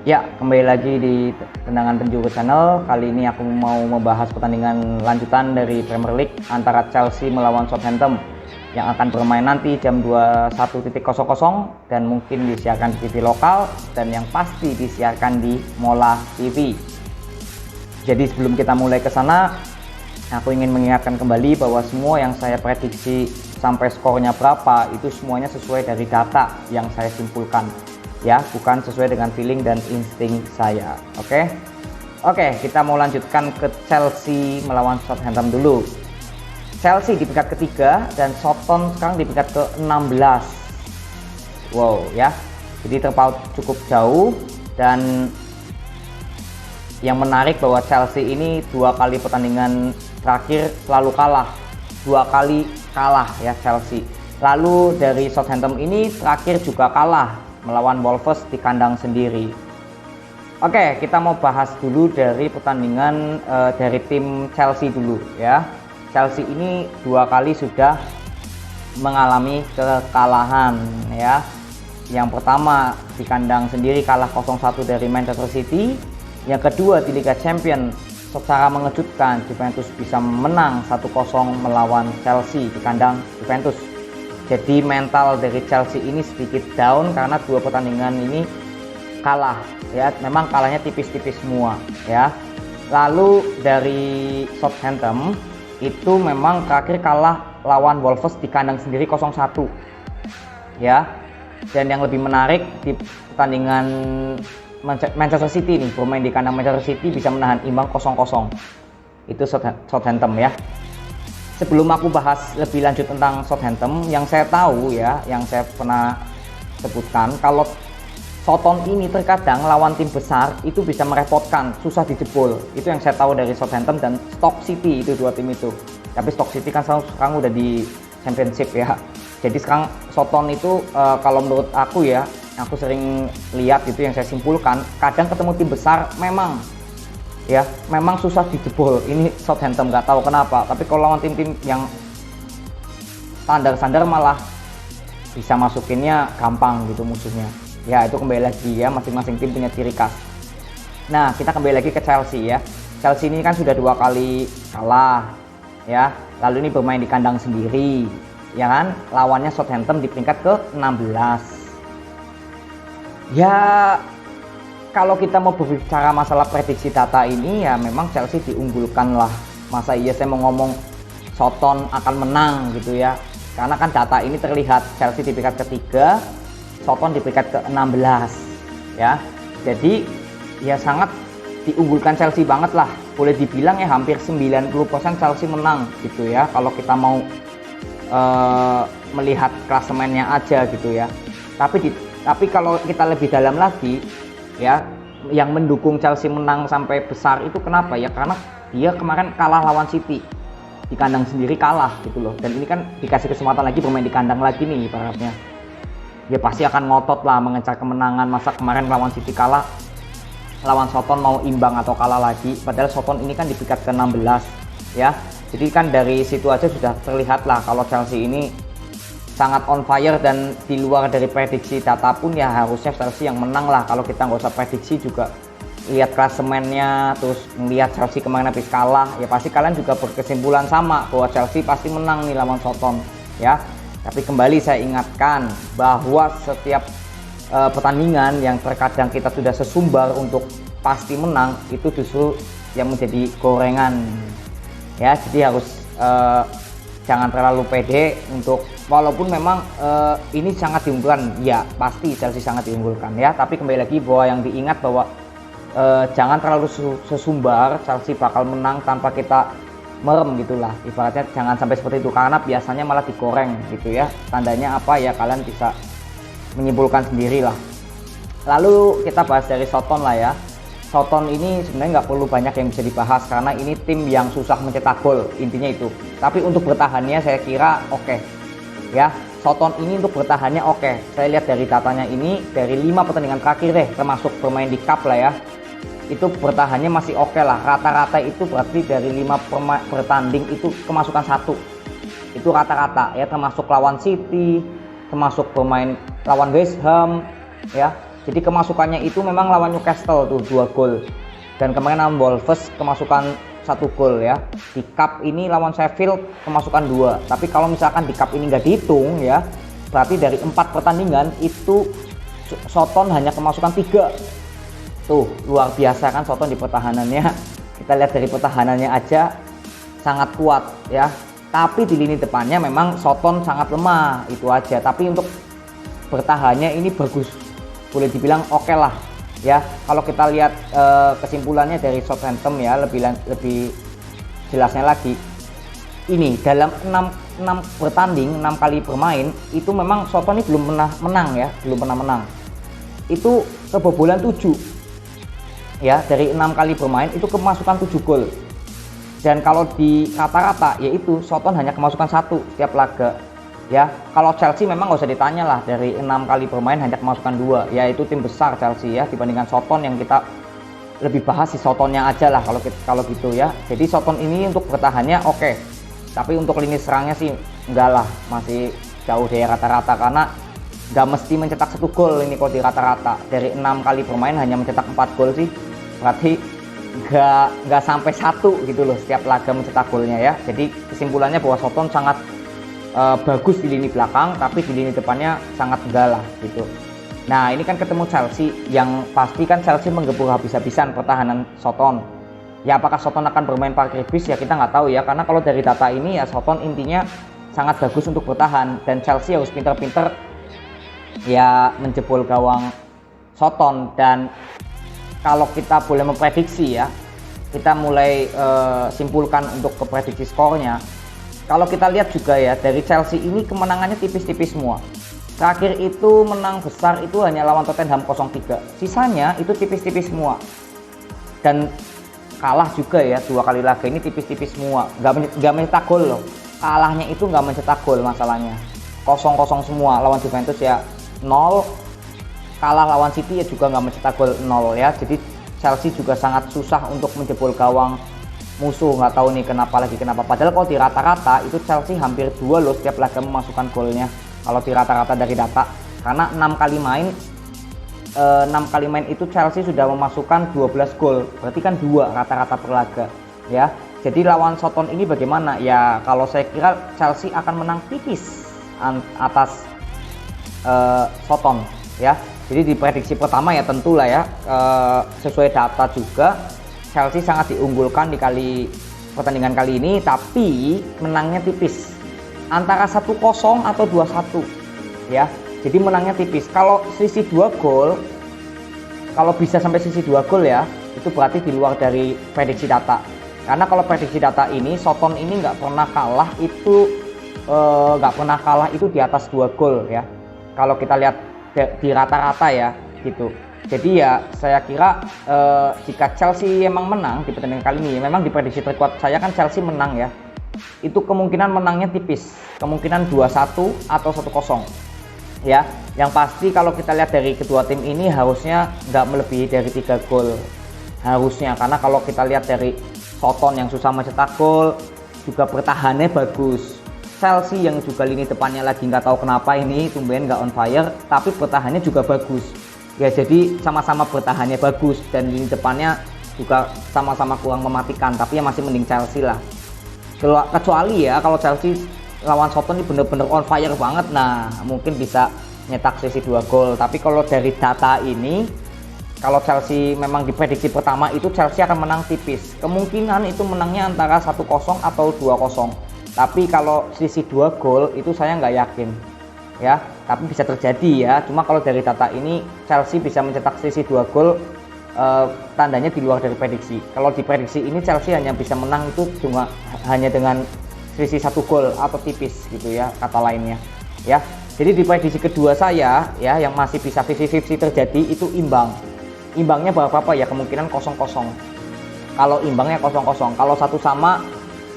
Ya, kembali lagi di Tendangan Penjuru Channel. Kali ini aku mau membahas pertandingan lanjutan dari Premier League antara Chelsea melawan Southampton yang akan bermain nanti jam 21.00 dan mungkin disiarkan di TV lokal dan yang pasti disiarkan di Mola TV. Jadi sebelum kita mulai ke sana, aku ingin mengingatkan kembali bahwa semua yang saya prediksi sampai skornya berapa itu semuanya sesuai dari data yang saya simpulkan. Ya, bukan sesuai dengan feeling dan insting saya. Oke, kita mau lanjutkan ke Chelsea melawan Southampton dulu. Chelsea di peringkat ketiga dan Southampton sekarang di peringkat ke-16. Wow ya, jadi terpaut cukup jauh. Dan yang menarik bahwa Chelsea ini 2 kali pertandingan terakhir selalu kalah. 2 kali kalah ya Chelsea. Lalu dari Southampton ini terakhir juga kalah melawan Wolves di kandang sendiri. Oke, kita mau bahas dulu dari pertandingan dari tim Chelsea dulu ya. Chelsea ini 2 kali sudah mengalami kekalahan ya. Yang pertama di kandang sendiri kalah 0-1 dari Manchester City. Yang kedua di Liga Champions secara mengejutkan Juventus bisa menang 1-0 melawan Chelsea di kandang Juventus. Jadi mental dari Chelsea ini sedikit down karena 2 pertandingan ini kalah ya, memang kalahnya tipis-tipis semua ya. Lalu dari Southampton itu memang terakhir kalah lawan Wolves di kandang sendiri 0-1 ya. Dan yang lebih menarik di pertandingan Manchester City nih, bermain di kandang Manchester City bisa menahan imbang 0-0. Itu Southampton ya. Sebelum aku bahas lebih lanjut tentang Southampton, yang saya tahu ya, yang saya pernah sebutkan, kalau Southampton ini terkadang lawan tim besar itu bisa merepotkan, susah dijebol. Itu yang saya tahu dari Southampton dan Stoke City, itu 2 tim itu. Tapi Stoke City kan sekarang udah di Championship ya. Jadi sekarang Southampton itu kalau menurut aku ya, aku sering lihat itu yang saya simpulkan, kadang ketemu tim besar memang susah dijebol. Ini Southampton nggak tahu kenapa, tapi kalau lawan tim-tim yang standar-standar malah bisa masukinnya gampang gitu musuhnya. Ya itu kembali lagi ya, masing-masing tim punya ciri khas. Nah, kita kembali lagi ke Chelsea ya. Chelsea ini kan sudah 2 kali kalah ya. Lalu ini bermain di kandang sendiri ya kan, lawannya Southampton di peringkat ke-16. Ya kalau kita mau berbicara masalah prediksi data ini ya memang Chelsea diunggulkan lah. Masa iya saya mau ngomong Southampton akan menang gitu ya. Karena kan data ini terlihat Chelsea di peringkat ketiga, Southampton di peringkat ke-16 ya. Jadi ya sangat diunggulkan Chelsea banget lah. Boleh dibilang ya hampir 90% Chelsea menang gitu ya. Kalau kita mau melihat klasemennya aja gitu ya. Tapi kalau kita lebih dalam lagi ya, yang mendukung Chelsea menang sampai besar itu kenapa ya, karena dia kemarin kalah lawan City di kandang sendiri kalah gitu loh, dan ini kan dikasih kesempatan lagi bermain di kandang lagi nih ibaratnya ya, pasti akan ngotot lah mengejar kemenangan. Masa kemarin lawan City kalah, lawan Southampton mau imbang atau kalah lagi, padahal Southampton ini kan di peringkat ke-16 ya. Jadi kan dari situ aja sudah terlihat lah kalau Chelsea ini sangat on fire, dan di luar dari prediksi data pun ya harusnya Chelsea yang menang lah. Kalau kita nggak usah prediksi juga lihat klasemennya, terus melihat Chelsea kemarin habis kalah, ya pasti kalian juga berkesimpulan sama bahwa Chelsea pasti menang nih lawan Southampton ya. Tapi kembali saya ingatkan bahwa setiap pertandingan yang terkadang kita sudah sesumbar untuk pasti menang itu justru yang menjadi gorengan ya. Jadi harus jangan terlalu pede untuk, walaupun memang ini sangat diunggulkan ya, pasti Chelsea sangat diunggulkan ya, tapi kembali lagi bahwa yang diingat bahwa jangan terlalu sesumbar Chelsea bakal menang tanpa kita merem gitulah ibaratnya, jangan sampai seperti itu karena biasanya malah digoreng gitu ya. Tandanya apa ya, kalian bisa menyimpulkan sendiri lah. Lalu kita bahas dari Southampton lah ya. Southampton ini sebenarnya nggak perlu banyak yang bisa dibahas karena ini tim yang susah mencetak gol, intinya itu. Tapi untuk bertahannya saya kira oke ya. Southampton ini untuk bertahannya oke. Saya lihat dari datanya ini, dari 5 pertandingan terakhir deh, termasuk bermain di cup lah ya, itu bertahannya masih oke lah. Rata-rata itu berarti dari 5 pertanding itu kemasukan 1. Itu rata-rata ya, termasuk lawan City, termasuk bermain lawan West Ham ya. Jadi kemasukannya itu memang lawan Newcastle tuh 2 gol. Dan kemarin lawan Wolves kemasukan 1 gol ya. Di cup ini lawan Sheffield kemasukan 2. Tapi kalau misalkan di cup ini nggak dihitung ya, berarti dari 4 pertandingan itu Soton hanya kemasukan 3. Tuh luar biasa kan Soton di pertahanannya. Kita lihat dari pertahanannya aja sangat kuat ya. Tapi di lini depannya memang Soton sangat lemah, itu aja. Tapi untuk bertahannya ini bagus, boleh dibilang oke lah ya. Kalau kita lihat kesimpulannya dari Southampton ya, lebih jelasnya lagi, ini dalam 6 bertanding, 6 kali bermain itu memang Soton ini belum pernah menang ya, belum pernah menang. Itu kebobolan 7 ya, dari 6 kali bermain itu kemasukan 7 gol. Dan kalau di rata-rata yaitu Soton hanya kemasukan 1 setiap laga ya. Kalau Chelsea memang nggak usah ditanya lah, dari 6 kali bermain hanya kemasukan 2, yaitu tim besar Chelsea ya, dibandingkan Soton yang kita lebih bahas si Sotonnya aja lah kalau gitu ya. Jadi Soton ini untuk bertahannya oke, tapi untuk lini serangnya sih enggak lah, masih jauh dari rata-rata, karena nggak mesti mencetak 1 gol ini kalau di rata-rata. Dari 6 kali bermain hanya mencetak 4 gol sih, berarti nggak sampai 1 gitu loh setiap laga mencetak golnya ya. Jadi kesimpulannya bahwa Soton sangat bagus di lini belakang, tapi di lini depannya sangat enggak lah gitu. Nah ini kan ketemu Chelsea, yang pasti kan Chelsea menggebur habis-habisan pertahanan Soton ya. Apakah Soton akan bermain parkir bis ya, kita nggak tahu ya, karena kalau dari data ini ya Soton intinya sangat bagus untuk bertahan, dan Chelsea harus pinter-pinter ya menjebol gawang Soton. Dan kalau kita boleh memprediksi ya, kita mulai simpulkan untuk prediksi skornya. Kalau kita lihat juga ya, dari Chelsea ini kemenangannya tipis-tipis semua. Terakhir itu menang besar itu hanya lawan Tottenham 0-3. Sisanya itu tipis-tipis semua. Dan kalah juga ya, 2 kali laga ini tipis-tipis semua. Nggak mencetak gol loh. Kalahnya itu nggak mencetak gol masalahnya. 0-0 semua. Lawan Juventus ya 0. Kalah lawan City ya juga nggak mencetak gol 0 ya. Jadi Chelsea juga sangat susah untuk menjebol gawang musuh. Nggak tahu nih kenapa. Padahal kalau di rata-rata itu Chelsea hampir 2 loh setiap laga memasukkan golnya. Kalau di rata-rata dari data, karena 6 kali main itu Chelsea sudah memasukkan 12 gol. Berarti kan 2 rata-rata per laga ya. Jadi lawan Soton ini bagaimana ya? Kalau saya kira Chelsea akan menang tipis atas Soton ya. Jadi di prediksi pertama ya tentulah ya, sesuai data juga Chelsea sangat diunggulkan di pertandingan kali ini, tapi menangnya tipis antara 1-0 atau 2-1 ya. Jadi menangnya tipis. Kalau selisih 2 gol, kalau bisa sampai selisih 2 gol ya, itu berarti di luar dari prediksi data. Karena kalau prediksi data ini Soton ini nggak pernah kalah itu di atas 2 gol ya. Kalau kita lihat di rata-rata ya gitu. Jadi ya saya kira jika Chelsea emang menang di pertandingan kali ini, memang di prediksi terkuat saya kan Chelsea menang ya, itu kemungkinan menangnya tipis, kemungkinan 2-1 atau 1-0 ya. Yang pasti kalau kita lihat dari kedua tim ini harusnya nggak melebihi dari 3 gol harusnya, karena kalau kita lihat dari Soton yang susah mencetak gol, juga pertahanannya bagus. Chelsea yang juga lini depannya lagi nggak tahu kenapa ini tumben nggak on fire, tapi pertahanannya juga bagus ya. Jadi sama-sama bertahannya bagus dan lini depannya juga sama-sama kurang mematikan, tapi ya masih mending Chelsea lah. Kecuali ya kalau Chelsea lawan Soton ini bener-bener on fire banget, nah mungkin bisa nyetak selisih 2 gol. Tapi kalau dari data ini, kalau Chelsea memang diprediksi pertama itu Chelsea akan menang tipis, kemungkinan itu menangnya antara 1-0 atau 2-0. Tapi kalau selisih 2 gol itu saya nggak yakin ya, tapi bisa terjadi ya. Cuma kalau dari data ini Chelsea bisa mencetak selisih 2 gol, tandanya di luar dari prediksi. Kalau di prediksi ini Chelsea hanya bisa menang itu cuma hanya dengan selisih 1 gol atau tipis gitu ya, kata lainnya ya. Jadi di prediksi kedua saya ya, yang masih bisa 50-50 terjadi itu imbang. Imbangnya berapa ya, kemungkinan 0-0. Kalau imbangnya 0-0, kalau 1 sama,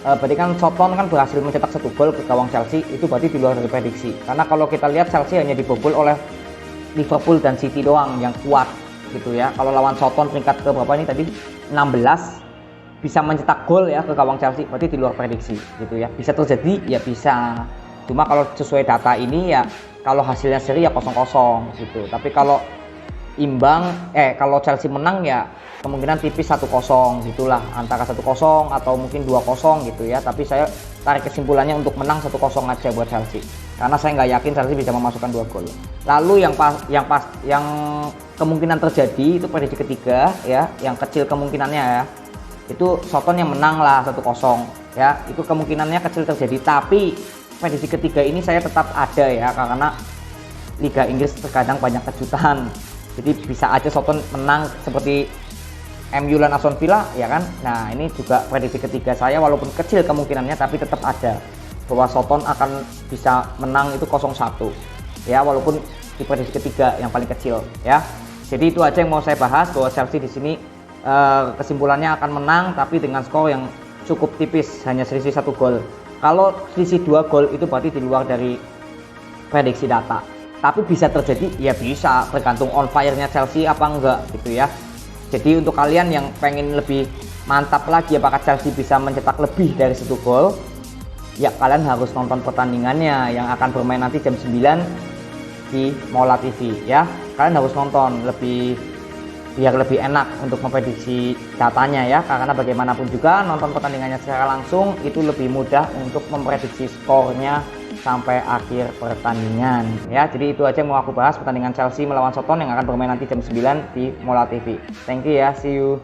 berarti kan Soton kan berhasil mencetak 1 gol ke gawang Chelsea, itu berarti di luar dari prediksi. Karena kalau kita lihat Chelsea hanya dibobol oleh Liverpool dan City doang yang kuat gitu ya. Kalau lawan Soton peringkat ke berapa ini tadi 16 bisa mencetak gol ya ke gawang Chelsea, berarti di luar prediksi gitu ya. Bisa terjadi ya bisa. Cuma kalau sesuai data ini ya, kalau hasilnya seri ya 0-0 gitu. Tapi kalau imbang, kalau Chelsea menang ya kemungkinan tipis 1-0 gitulah, antara 1-0 atau mungkin 2-0 gitu ya. Tapi saya tarik kesimpulannya untuk menang 1-0 aja buat Chelsea, karena saya nggak yakin Chelsea bisa memasukkan 2 gol. Lalu yang kemungkinan terjadi itu prediksi ketiga ya, yang kecil kemungkinannya ya, itu Soton yang menang lah 1-0 ya, itu kemungkinannya kecil terjadi. Tapi prediksi ketiga ini saya tetap ada ya, karena Liga Inggris terkadang banyak kejutan. Jadi bisa aja Soton menang seperti MU dan Aston Villa ya kan. Nah, ini juga prediksi ketiga saya, walaupun kecil kemungkinannya tapi tetap ada bahwa Soton akan bisa menang itu 0-1 ya, walaupun di prediksi ketiga yang paling kecil ya. Jadi itu aja yang mau saya bahas, bahwa Chelsea di sini kesimpulannya akan menang tapi dengan skor yang cukup tipis, hanya selisih 1 gol. Kalau selisih 2 gol itu berarti di luar dari prediksi data. Tapi bisa terjadi, ya bisa, tergantung on fire-nya Chelsea apa enggak gitu ya. Jadi untuk kalian yang pengen lebih mantap lagi apakah Chelsea bisa mencetak lebih dari 1 gol, ya kalian harus nonton pertandingannya yang akan bermain nanti jam 9 di Mola TV ya. Kalian harus nonton biar lebih enak untuk memprediksi datanya ya, karena bagaimanapun juga nonton pertandingannya secara langsung itu lebih mudah untuk memprediksi skornya sampai akhir pertandingan ya. Jadi itu aja yang mau aku bahas, pertandingan Chelsea melawan Soton yang akan bermain nanti jam 9 di Mola TV. Thank you ya, see you.